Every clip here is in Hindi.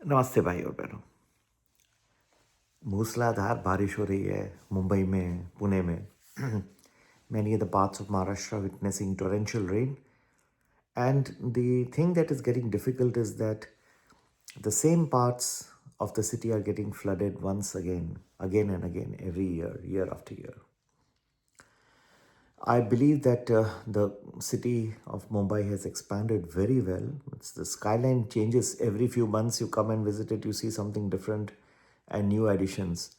नमस्ते भाई और बहनों। मूसलाधार बारिश हो रही है मुंबई में, पुणे में। Many of the parts of Maharashtra witnessing torrential rain. And the thing that is getting difficult is that the same parts of the city are getting flooded once again and again, every year, year after year. I believe that the city of Mumbai has expanded very well. The skyline changes every few months. You come and visit it, you see something different and new additions.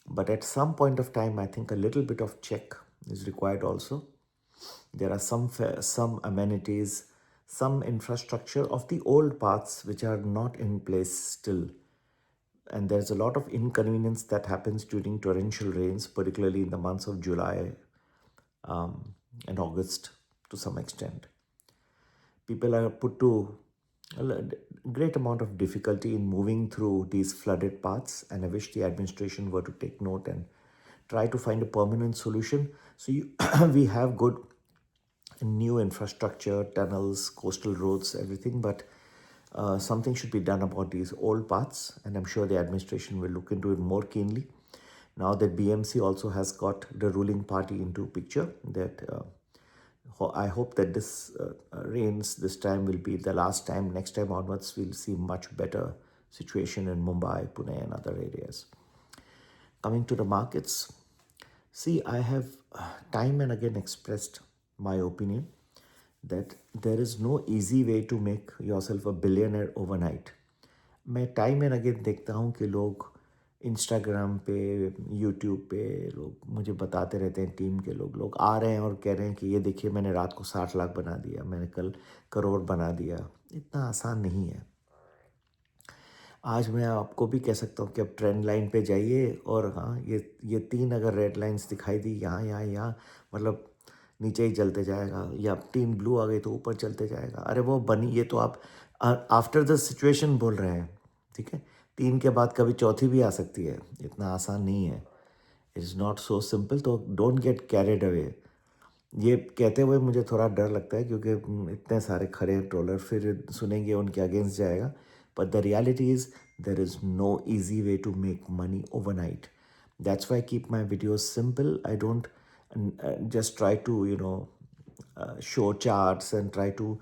But at some point of time, I think a little bit of check is required also. There are some amenities, some infrastructure of the old paths which are not in place still. And there's a lot of inconvenience that happens during torrential rains, particularly in the months of July and August to some extent. People are put to a great amount of difficulty in moving through these flooded paths, and I wish the administration were to take note and try to find a permanent solution. So we have good new infrastructure, tunnels, coastal roads, everything, but something should be done about these old paths, and I'm sure the administration will look into it more keenly. Now that BMC also has got the ruling party into picture, that I hope that this rains this time will be the last time. Next time onwards, we'll see much better situation in Mumbai, Pune, and other areas. Coming to the markets, see, I have time and again expressed my opinion that there is no easy way to make yourself a billionaire overnight. मैं टाइम एंड अगेन देखता हूँ कि लोग इंस्टाग्राम पे, यूट्यूब पे लोग मुझे बताते रहते हैं, टीम के लोग आ रहे हैं और कह रहे हैं कि ये देखिए मैंने रात को 60 लाख बना दिया, मैंने कल करोड़ बना दिया। इतना आसान नहीं है। आज मैं आपको भी कह सकता हूँ कि अब ट्रेंड लाइन पे जाइए और हाँ, ये 3 अगर रेड लाइंस दिखाई दी यहाँ यहाँ यहाँ, मतलब नीचे ही चलते जाएगा, या 3 ब्लू आ गई तो ऊपर चलते जाएगा। अरे वो बनी, ये तो आप आफ्टर द सिचुएशन बोल रहे हैं, ठीक है। 3 के बाद कभी चौथी भी आ सकती है, इतना आसान नहीं है। It is not so simple, तो डोंट गेट कैरिड अवे। ये कहते हुए मुझे थोड़ा डर लगता है क्योंकि इतने सारे खरे ट्रोलर फिर सुनेंगे, उनके अगेंस्ट जाएगा। But the reality is there is no easy way to make money overnight. That's why I keep my videos simple. I don't just try to, show charts and try to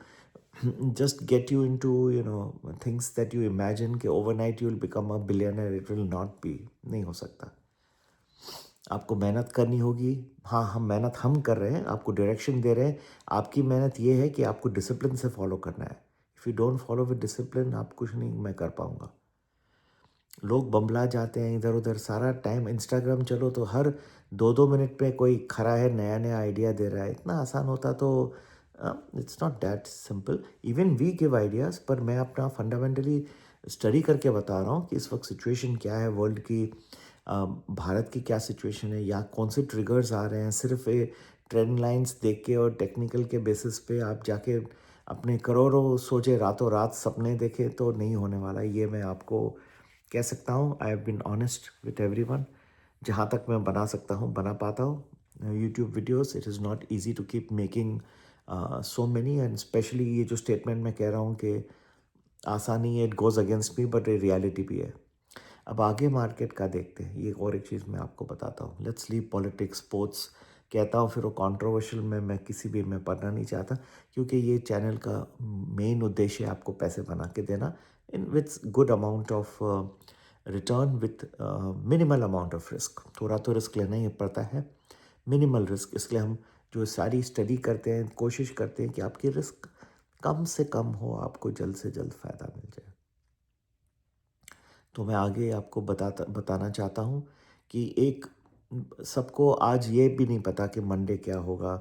just get you into, things that you imagine कि overnight you will become a billionaire. It will not be. नहीं हो सकता. आपको मेहनत करनी होगी। हाँ, हम मेहनत कर रहे हैं, आपको डायरेक्शन दे रहे हैं। आपकी मेहनत ये है कि आपको डिसिप्लिन से फॉलो करना है। If you don't follow with discipline, आप कुछ नहीं मैं कर पाऊँगा। लोग बम्बला जाते हैं इधर उधर, सारा टाइम इंस्टाग्राम चलो तो हर 2-2 मिनट पे कोई खड़ा है, नया नया आइडिया दे रहा है। इतना आसान होता तो it's not that simple. Even we give ideas, पर मैं अपना फंडामेंटली स्टडी करके बता रहा हूँ कि इस वक्त सिचुएशन क्या है वर्ल्ड की, भारत की क्या सिचुएशन है, या कौन से ट्रिगर्स आ रहे हैं। सिर्फ ये ट्रेंड लाइंस देख के और टेक्निकल के बेसिस पे आप जाके अपने करोड़ों सोचे, रातों रात सपने देखे तो नहीं होने वाला। ये मैं आपको कह सकता हूँ। I have been honest with everyone. जहाँ तक मैं बना सकता हूँ बना पाता हूँ YouTube videos. It is not easy to keep making so many, and specially ये जो स्टेटमेंट मैं कह रहा हूँ कि आसानी है, it goes against me, but ये रियलिटी भी है। अब आगे मार्केट का देखते हैं। ये और एक चीज़ मैं आपको बताता हूँ। लेट्स लीव पॉलिटिक्स, स्पोर्ट्स कहता हूँ, फिर वो कंट्रोवर्शियल में मैं किसी भी में पढ़ना नहीं चाहता, क्योंकि ये चैनल का मेन उद्देश्य है आपको पैसे बना के देना in with good amount of return, with minimal amount of risk. थोड़ा तो रिस्क लेना ही पड़ता है, मिनिमल रिस्क। इसलिए हम जो सारी स्टडी करते हैं, कोशिश करते हैं कि आपकी रिस्क कम से कम हो, आपको जल्द से जल्द फ़ायदा मिल जाए। तो मैं आगे आपको बताना चाहता हूँ कि एक, सबको आज ये भी नहीं पता कि मंडे क्या होगा।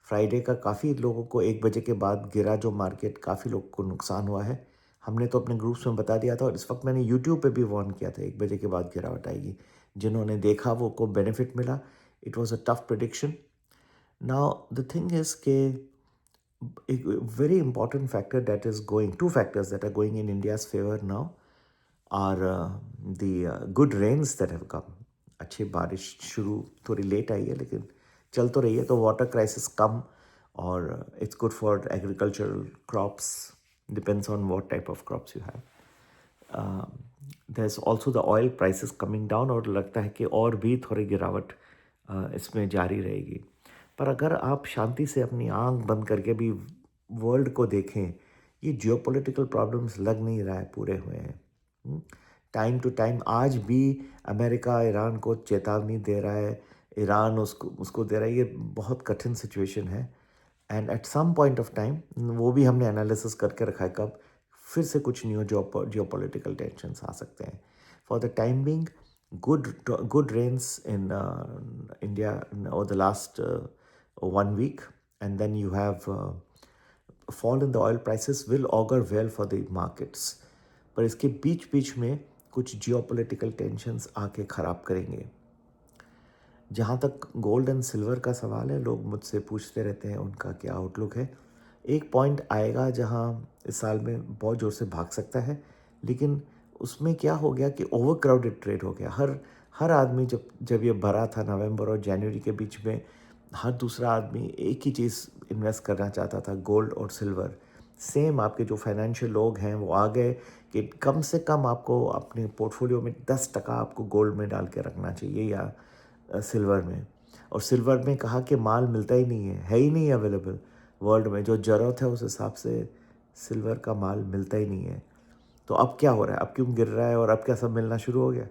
फ्राइडे का काफ़ी लोगों को 1 बजे के बाद गिरा जो मार्केट, काफ़ी लोगों को नुकसान हुआ है। हमने तो अपने ग्रुप्स में बता दिया था, और इस वक्त मैंने यूट्यूब पे भी वार्न किया था 1 बजे के बाद गिरावट आएगी। जिन्होंने देखा वो को बेनिफिट मिला। It was a tough prediction. Now the thing is के एक very important factor that is going, two factors that are going in India's favour now are the good rains that have come. अच्छी बारिश शुरू थोड़ी लेट आई है, लेकिन चल तो रही है, तो वाटर क्राइसिस कम, और it's good for agricultural crops, depends on what type of crops you have. there's also the oil prices coming down, और लगता है कि और भी थोड़ी गिरावट इसमें जारी रहेगी. पर अगर आप शांति से अपनी आंख बंद करके भी वर्ल्ड को देखें, ये जियोपॉलिटिकल प्रॉब्लम्स लग नहीं रहा है पूरे हुए हैं. टाइम टू टाइम आज भी अमेरिका ईरान को चेतावनी दे रहा है, ईरान उसको उसको दे रहा है. ये बहुत कठिन सिचुएशन है. And at some point of time वो भी हमने एनालिसिस करके रखा है कब फिर से कुछ न्यू जियोपॉलिटिकल टेंशंस आ सकते हैं. For the time being, good rains in India over the last 1 week, and then you have fall in the oil prices will augur well for the markets. पर इसके बीच बीच में कुछ जियोपॉलिटिकल टेंशंस आके ख़राब करेंगे. जहाँ तक गोल्ड एंड सिल्वर का सवाल है, लोग मुझसे पूछते रहते हैं उनका क्या आउटलुक है. एक पॉइंट आएगा जहाँ इस साल में बहुत ज़ोर से भाग सकता है, लेकिन उसमें क्या हो गया कि ओवर क्राउडेड ट्रेड हो गया. हर आदमी जब जब ये भरा था नवंबर और जनवरी के बीच में, हर दूसरा आदमी एक ही चीज़ इन्वेस्ट करना चाहता था, गोल्ड और सिल्वर. सेम आपके जो फाइनेंशियल लोग हैं वो आ गए कि कम से कम आपको अपने पोर्टफोलियो में 10% आपको गोल्ड में डाल के रखना चाहिए या सिल्वर में. और सिल्वर में कहा कि माल मिलता ही नहीं है ही नहीं अवेलेबल वर्ल्ड में. जो ज़रूरत है उस हिसाब से सिल्वर का माल मिलता ही नहीं है. तो अब क्या हो रहा है, अब क्यों गिर रहा है और अब क्या सब मिलना शुरू हो गया.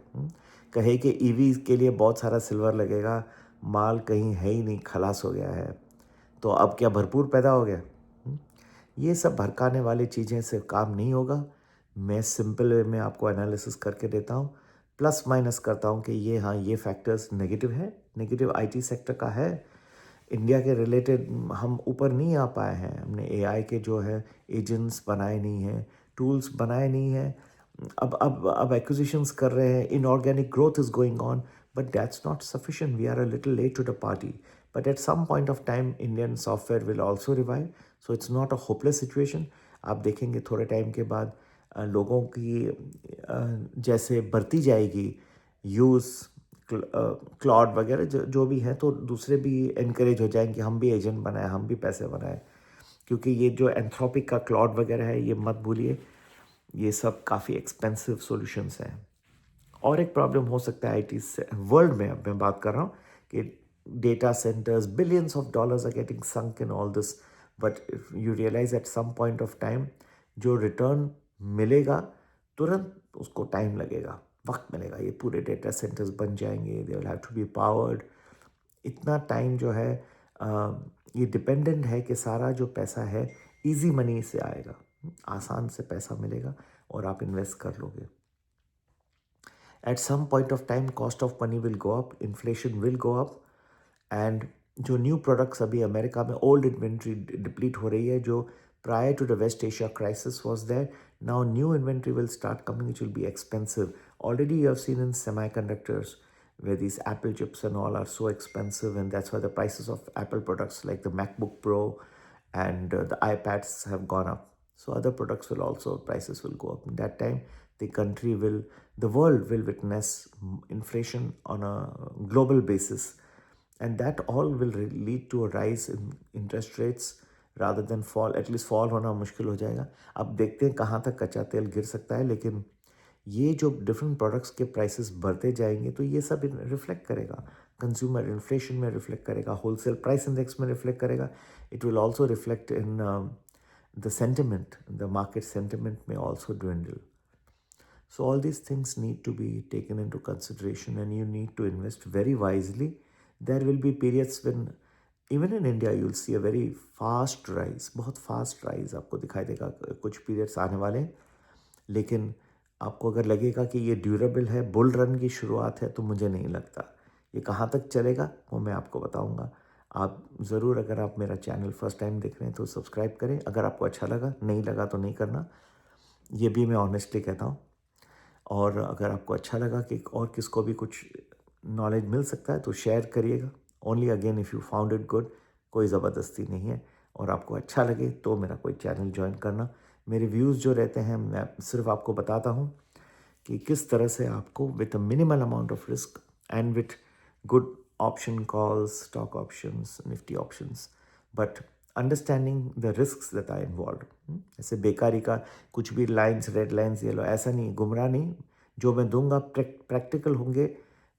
कहे कि ईवी के लिए बहुत सारा सिल्वर लगेगा, माल कहीं है ही नहीं, खलास हो गया है. तो अब क्या भरपूर पैदा हो गया. ये सब भड़काने वाली चीज़ें से काम नहीं होगा. मैं सिंपल वे में आपको एनालिसिस करके देता हूँ, प्लस माइनस करता हूँ कि ये हाँ ये फैक्टर्स नेगेटिव है. नेगेटिव आईटी सेक्टर का है. इंडिया के रिलेटेड हम ऊपर नहीं आ पाए हैं. हमने एआई के जो है एजेंट्स बनाए नहीं हैं, टूल्स बनाए नहीं हैं. अब एक्विजिशंस कर रहे हैं, inorganic growth is going on, but that's not sufficient. We are a little late to the party. But at some point of time Indian software will also revive. So it's not a hopeless situation. आप देखेंगे थोड़े टाइम के बाद लोगों की जैसे बढ़ती जाएगी यूज़ क्लाउड वगैरह जो भी है, तो दूसरे भी इनकरेज हो जाएंगे, हम भी एजेंट बनाए, हम भी पैसे बनाए. क्योंकि ये जो एंथ्रोपिक का क्लाउड वगैरह है, ये मत भूलिए, ये सब काफ़ी एक्सपेंसिव सॉल्यूशंस हैं. और एक प्रॉब्लम हो सकता है आईटी से वर्ल्ड में, अब मैं बात कर रहा हूँ कि data centres, billions of dollars are getting sunk in all this. But you realise at some point of time जो रिटर्न मिलेगा तुरंत उसको टाइम लगेगा, वक्त मिलेगा. ये पूरे डेटा सेंटर्स बन जाएंगे, they will have to be powered. इतना टाइम जो है ये डिपेंडेंट है कि सारा जो पैसा है इजी मनी से आएगा, आसान से पैसा मिलेगा और आप इन्वेस्ट कर लोगे. At some point of time cost of money will go up, inflation will go up. And जो न्यू प्रोडक्ट्स अभी अमेरिका में ओल्ड इन्वेंट्री डिप्लीट हो रही है, जो prior to the West Asia crisis was there, now new inventory will start coming, which will be expensive. Already you have seen in semiconductors where these Apple chips and all are so expensive, and that's why the prices of Apple products like the MacBook Pro and the iPads have gone up. So other products will also, prices will go up. In that time, the world will witness inflation on a global basis, and that all will lead to a rise in interest rates rather than fall. At least fall होना मुश्किल हो जाएगा. अब देखते हैं कहाँ तक कच्चा तेल गिर सकता है, लेकिन ये जो डिफरेंट प्रोडक्ट्स के प्राइसेस बढ़ते जाएंगे तो ये सब रिफ्लेक्ट करेगा, कंज्यूमर इन्फ्लेशन में रिफ्लेक्ट करेगा, होलसेल प्राइस इंडेक्स में रिफ्लेक्ट करेगा. It will also reflect in the sentiment, the market sentiment में also dwindle. So all these things need to be taken into consideration, and you need to invest very wisely. There will be periods when even in India you will see a very fast rise, बहुत fast rise आपको दिखाई देगा. कुछ periods आने वाले हैं, लेकिन आपको अगर लगेगा कि ये ड्यूरेबल है, बुल रन की शुरुआत है, तो मुझे नहीं लगता. ये कहाँ तक चलेगा वो मैं आपको बताऊंगा. आप ज़रूर, अगर आप मेरा चैनल फर्स्ट टाइम देख रहे हैं तो सब्सक्राइब करें. अगर आपको अच्छा लगा, नहीं लगा तो नहीं करना, ये भी मैं ऑनेस्टली कहता हूँ. और अगर आपको अच्छा लगा कि और किसको भी कुछ नॉलेज मिल सकता है तो शेयर करिएगा. Only again if you found it good, कोई ज़बरदस्ती नहीं है. और आपको अच्छा लगे तो मेरा कोई चैनल ज्वाइन करना. मेरे व्यूज़ जो रहते हैं मैं सिर्फ आपको बताता हूँ कि किस तरह से आपको with a minimal amount of risk and with good option calls, stock options, Nifty options, but understanding the risk that are involve. ऐसे बेकारी का कुछ भी लाइन्स, रेड लाइन्स, ये लो, ऐसा नहीं, गुमराह नहीं। जो मैं दूंगा प्रैक्टिकल होंगे,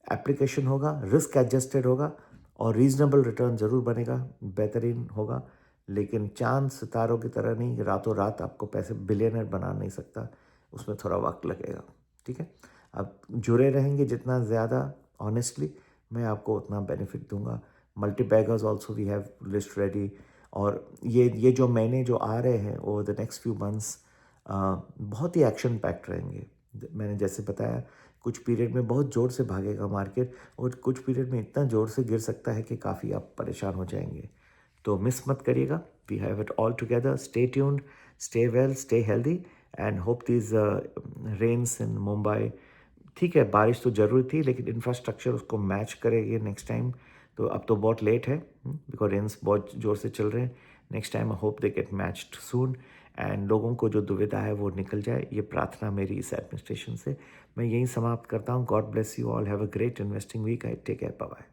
एप्लीकेशन होगा, रिस्क एडजस्टेड होगा और रीजनेबल रिटर्न ज़रूर बनेगा, बेहतरीन होगा। लेकिन चांद सितारों की तरह नहीं, रातों रात आपको पैसे बिलियनर बना नहीं सकता, उसमें थोड़ा वक्त लगेगा। ठीक है, आप जुड़े रहेंगे जितना ज़्यादा ऑनेस्टली, मैं आपको उतना बेनिफिट दूंगा। Multi baggers also we have list ready. और ये जो महीने जो आ रहे हैं over the next few months बहुत ही एक्शन पैक्ड रहेंगे। मैंने जैसे बताया, कुछ पीरियड में बहुत ज़ोर से भागेगा मार्केट और कुछ पीरियड में इतना ज़ोर से गिर सकता है कि काफ़ी आप परेशान हो जाएंगे। तो मिस मत करिएगा। We have it all together. Stay tuned, stay well, stay healthy and hope these rains in Mumbai, ठीक है बारिश तो ज़रूरी थी लेकिन इंफ्रास्ट्रक्चर उसको मैच करेगी नेक्स्ट टाइम। तो अब तो बहुत लेट है बिकॉज रेंस बहुत ज़ोर से चल रहे हैं। Next time I hope they get matched soon and लोगों को जो दुविधा है वो निकल जाए, ये प्रार्थना मेरी इस एडमिनिस्ट्रेशन से। मैं यहीं समाप्त करता हूँ। God bless you all, have a great investing week. I take care, bye bye.